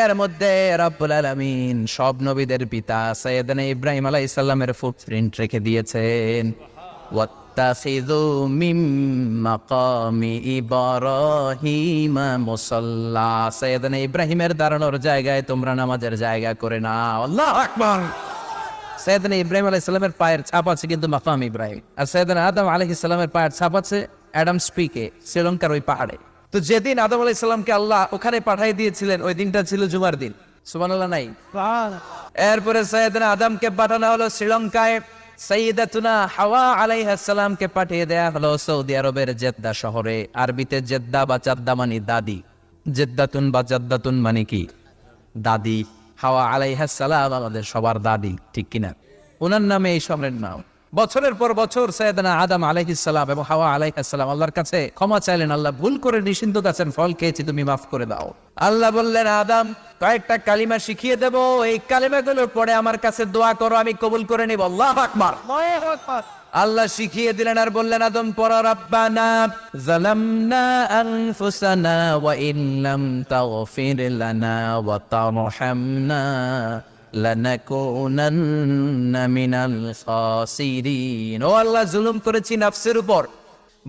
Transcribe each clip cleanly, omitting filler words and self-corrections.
এর মধ্যে রব্বুল আলামিন সব নবীদের পিতা সাইয়েদনা ইব্রাহিম আলাইহিস সালামের ফুটপ্রিন্ট রেখে দিয়েছেন। ওয়াত্তাখিযু মিন মাকামি ইব্রাহিম মুসাল্লা, সাইয়েদনা ইব্রাহিমের দাঁড়ানোর জায়গায় তোমরা নামাজের জায়গা করে নাও। আল্লাহু আকবার। সাইয়েদনা ইব্রাহিম আলাইহিস সালামের পায়ের ছাপ আছে কিন্তু মাকাম ইব্রাহিম, আর সাইয়েদনা আদম আলাইহিস সালামের পায়ের ছাপ আছে অ্যাডামস পিকে, শ্রীলঙ্কার ওই পাহাড়ে। তো যেদিন আদম আলাইহিস সালামকে আল্লাহ ওখানে পাঠিয়ে দিয়েছিলেন ওই দিনটা ছিল জুমার দিন। সুবহানাল্লাহ নাই? এরপরে সাইয়েদনা আদমকে পাঠানো হলো শ্রীলঙ্কায়, সাইয়্যিদাতুনা হাওয়া আলাইহিস সালামকে পাঠিয়ে দেয়া হলো সৌদি আরবের জেদ্দা শহরে। আরবিতে জেদ্দা বা জাদ্দা মানে দাদি, জেদ্দাতুন বা জাদ্দাতুন মানে কি দাদি। হাওয়া আলাইহিস সালাম আমাদের সবার দাদি, ঠিক কিনা? ওনার নামে এই শহরের নাম। বছরের পর বছর সাইয়েদনা আদম আলাইহিস সালাম এবং হাওয়া আলাইহিস সালাম আল্লাহর কাছে ক্ষমা চাইলেন, আল্লাহ ভুল করে নিষিদ্ধ গাছের ফল খেয়েছি, তুমি মাফ করে দাও। আল্লাহ বললেন, আদম কয়েকটা কালিমা শিখিয়ে দেব, এই কালিমাগুলোর পরে আমার কাছে দোয়া করো, আমি কবুল করে নিব। আল্লাহু আকবার। আল্লাহ শিখিয়ে দিলেন আর বললেন, আদম পড়ো, রাব্বানা যালামনা আনফুসানা ওয়া ইন লাম তাগফির লানা ওয়া তারহামনা লানাকুনান্না মিনাল খাসিরিন। ও আল্লাহ, জুলুম করেছি নফসের উপর,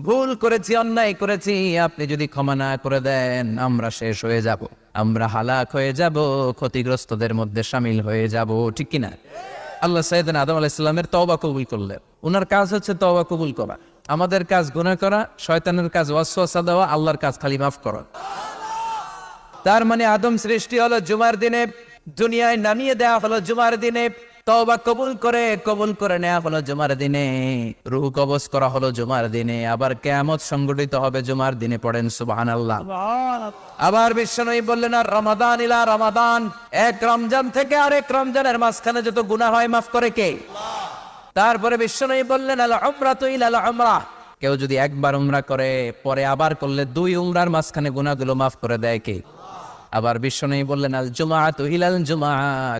ভুল করেছি, অন্যায় করেছি, আপনি যদি ক্ষমা না করে দেন আমরা শেষ হয়ে যাব, আমরা হালাক হয়ে যাব, ক্ষতিগ্রস্তদের মধ্যে শামিল হয়ে যাব, ঠিক কিনা? আল্লাহ সাইয়েদনা আদম আলাইহিস সালামের তওবা কবুল করলেন। ওনার কাজ হচ্ছে তওবা কবুল করা। আমাদের কাজ গুনাহ করা, শয়তানের কাজ ওয়াসওয়াসা দেওয়া, আল্লাহর কাজ খালি মাফ করা। তার মানে আদম সৃষ্টি হলো জুমার দিনে, দুনিয়ায় নামিয়ে দেওয়া হলো জুমার দিনে, তওবা কবুল করে নেওয়া হলো জুমার দিনে, রূহ কবজ করা হলো জুমার দিনে, আবার কিয়ামত সংগঠিত হবে জুমার দিনে। পড়েন সুবহানাল্লাহ। আবার বিশ্বনবী বললেন, আর রমাদান ইলা রমাদান, এক রমজান থেকে আরেক রমজানের মাঝখানে যত গুনাহ হয় মাফ করে কে? তারপরে বিশ্বনবী বললেন, আল উমরাতু ইলাল উমরাহ, কেউ যদি একবার উমরা করে পরে আবার করলে দুই উমরার মাঝখানে গুনাহগুলো মাফ করে দেয় কে? আবার বিশ্বনবী বললেন, আল জুমআতু ইলাল জুমআহ,